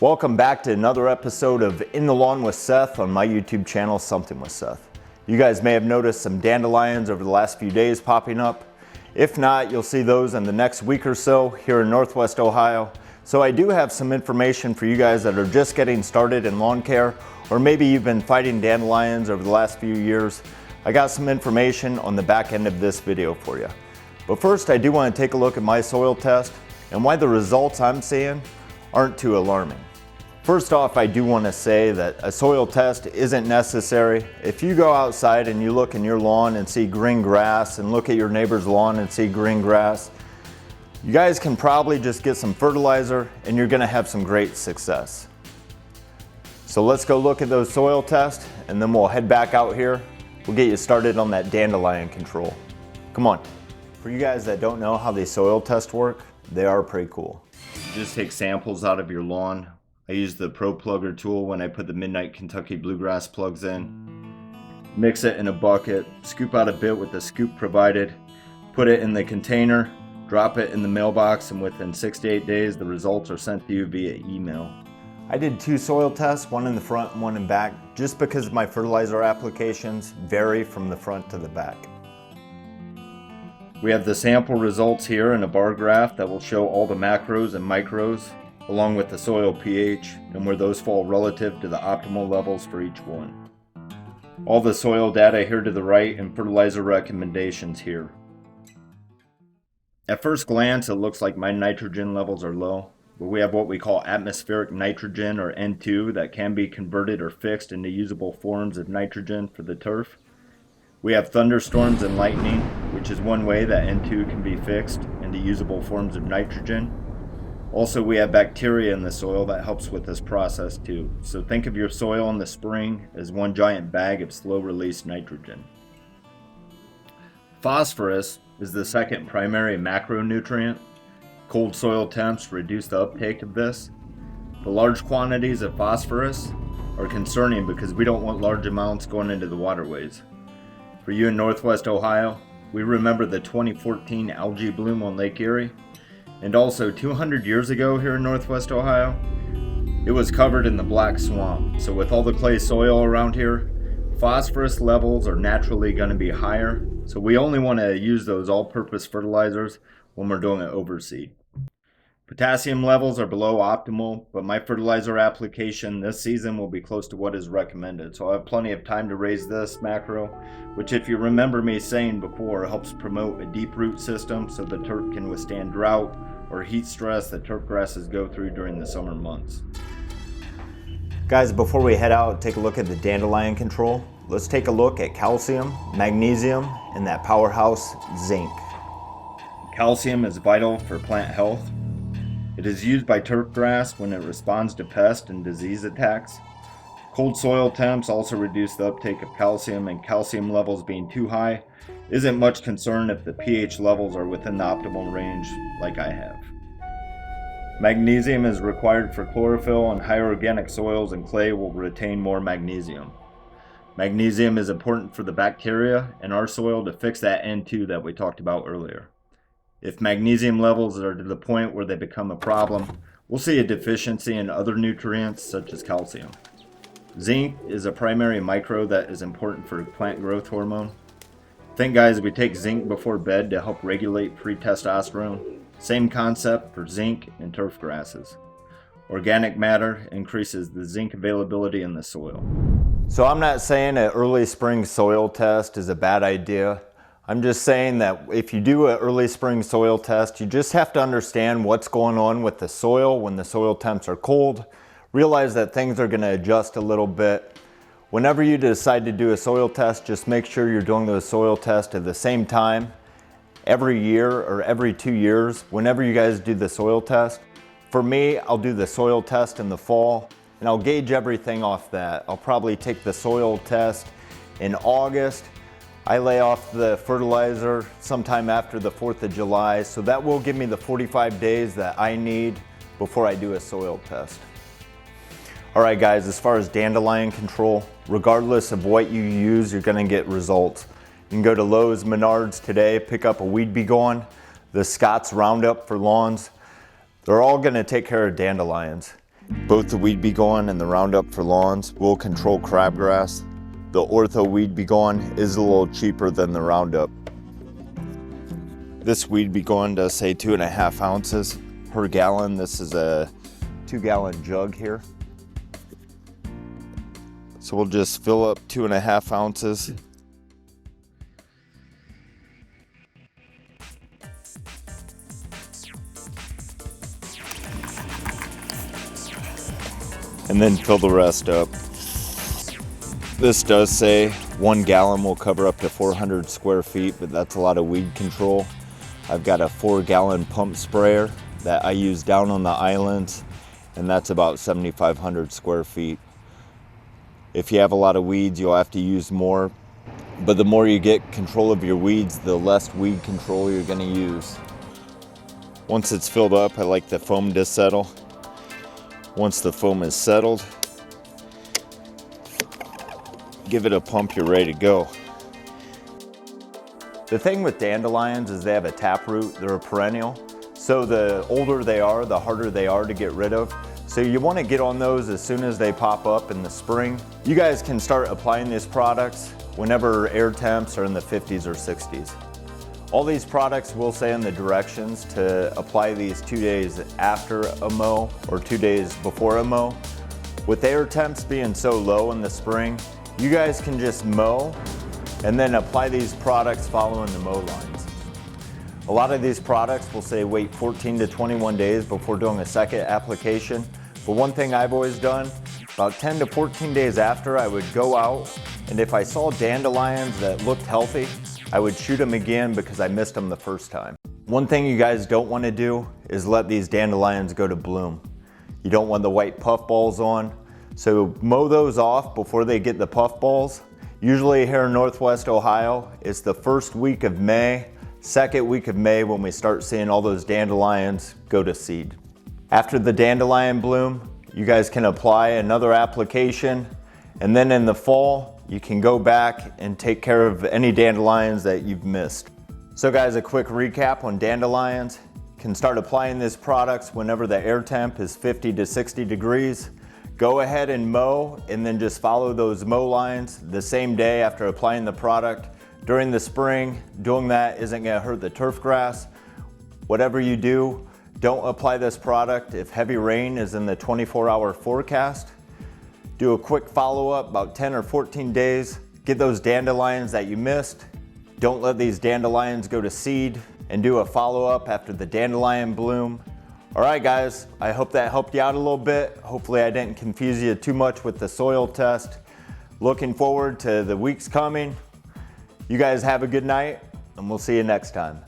Welcome back to another episode of In the Lawn with Seth on my YouTube channel, Something with Seth. You guys may have noticed some dandelions over the last few days popping up. If not, you'll see those in the next week or so here in Northwest Ohio. So I do have some information for you guys that are just getting started in lawn care, or maybe you've been fighting dandelions over the last few years. I got some information on the back end of this video for you. But first, I do want to take a look at my soil test and why the results I'm seeing aren't too alarming. First off, I do want to say that a soil test isn't necessary. If you go outside and you look in your lawn and see green grass and look at your neighbor's lawn and see green grass, you guys can probably just get some fertilizer and you're going to have some great success. So let's go look at those soil tests and then we'll head back out here. We'll get you started on that dandelion control. Come on. For you guys that don't know how these soil tests work, they are pretty cool. You just take samples out of your lawn. I use the Pro Plugger tool when I put the Midnight Kentucky Bluegrass plugs in. Mix it in a bucket, scoop out a bit with the scoop provided, put it in the container, drop it in the mailbox, and within 6 to 8 days the results are sent to you via email. I did 2 soil tests, one in the front and one in back, just because my fertilizer applications vary from the front to the back. We have the sample results here in a bar graph that will show all the macros and micros, along with the soil pH and where those fall relative to the optimal levels for each one. All the soil data here to the right and fertilizer recommendations here. At first glance, it looks like my nitrogen levels are low, but we have what we call atmospheric nitrogen, or N2, that can be converted or fixed into usable forms of nitrogen for the turf. We have thunderstorms and lightning, which is one way that N2 can be fixed into usable forms of nitrogen. Also, we have bacteria in the soil that helps with this process too. So think of your soil in the spring as one giant bag of slow-release nitrogen. Phosphorus is the second primary macronutrient. Cold soil temps reduce the uptake of this. The large quantities of phosphorus are concerning because we don't want large amounts going into the waterways. For you in Northwest Ohio, we remember the 2014 algae bloom on Lake Erie. And also 200 years ago here in Northwest Ohio, it was covered in the black swamp. So with all the clay soil around here, phosphorus levels are naturally going to be higher. So we only want to use those all-purpose fertilizers when we're doing an overseed. Potassium levels are below optimal, but my fertilizer application this season will be close to what is recommended. So I have plenty of time to raise this macro, which, if you remember me saying before, helps promote a deep root system so the turf can withstand drought or heat stress that turf grasses go through during the summer months. Guys, before we head out and take a look at the dandelion control, let's take a look at calcium, magnesium, and that powerhouse, zinc. Calcium is vital for plant health. It is used by turf grass when it responds to pest and disease attacks. Cold soil temps also reduce the uptake of calcium, and calcium levels being too high isn't much concern if the pH levels are within the optimal range like I have. Magnesium is required for chlorophyll, and higher organic soils and clay will retain more magnesium. Magnesium is important for the bacteria in our soil to fix that N2 that we talked about earlier. If magnesium levels are to the point where they become a problem, we'll see a deficiency in other nutrients such as calcium. Zinc is a primary micro that is important for plant growth hormone. Think, guys, we take zinc before bed to help regulate free testosterone. Same concept for zinc and turf grasses. Organic matter increases the zinc availability in the soil. So I'm not saying an early spring soil test is a bad idea. I'm just saying that if you do an early spring soil test, you just have to understand what's going on with the soil when the soil temps are cold. Realize that things are going to adjust a little bit. Whenever you decide to do a soil test, just make sure you're doing those soil tests at the same time every year or every 2 years, whenever you guys do the soil test. For me, I'll do the soil test in the fall and I'll gauge everything off that. I'll probably take the soil test in August. I lay off the fertilizer sometime after the 4th of July, so that will give me the 45 days that I need before I do a soil test. All right, guys, as far as dandelion control, regardless of what you use, you're gonna get results. You can go to Lowe's, Menards today, pick up a Weed Be Gone, the Scott's Roundup for lawns. They're all gonna take care of dandelions. Both the Weed Be Gone and the Roundup for Lawns will control crabgrass. The Ortho Weed Be Gone is a little cheaper than the Roundup. This Weed Be Gone does say 2.5 ounces per gallon. This is a 2-gallon jug here. So we'll just fill up 2.5 ounces. And then fill the rest up. This does say 1 gallon will cover up to 400 square feet, but that's a lot of weed control. I've got a 4-gallon pump sprayer that I use down on the islands, and that's about 7,500 square feet. If you have a lot of weeds, you'll have to use more, but the more you get control of your weeds, the less weed control you're gonna use. Once it's filled up, I like the foam to settle. Once the foam is settled, give it a pump, you're ready to go. The thing with dandelions is they have a taproot, they're a perennial. So the older they are, the harder they are to get rid of. So you want to get on those as soon as they pop up in the spring. You guys can start applying these products whenever air temps are in the 50s or 60s. All these products will say in the directions to apply these 2 days after a mow or 2 days before a mow. With air temps being so low in the spring, you guys can just mow and then apply these products following the mow lines. A lot of these products will say wait 14 to 21 days before doing a second application. But one thing I've always done, about 10 to 14 days after, I would go out, and if I saw dandelions that looked healthy, I would shoot them again because I missed them the first time. One thing you guys don't want to do is let these dandelions go to bloom. You don't want the white puffballs on, so mow those off before they get the puffballs. Usually here in Northwest Ohio, it's the first week of May, second week of May when we start seeing all those dandelions go to seed. After the dandelion bloom, you guys can apply another application, and then in the fall, you can go back and take care of any dandelions that you've missed. So guys, a quick recap on dandelions. You can start applying these products whenever the air temp is 50 to 60 degrees. Go ahead and mow, and then just follow those mow lines the same day after applying the product. During the spring, doing that isn't gonna hurt the turf grass. Whatever you do, don't apply this product if heavy rain is in the 24-hour forecast. Do a quick follow-up about 10 or 14 days. Get those dandelions that you missed. Don't let these dandelions go to seed, and do a follow-up after the dandelion bloom. All right, guys, I hope that helped you out a little bit. Hopefully I didn't confuse you too much with the soil test. Looking forward to the weeks coming. You guys have a good night, and we'll see you next time.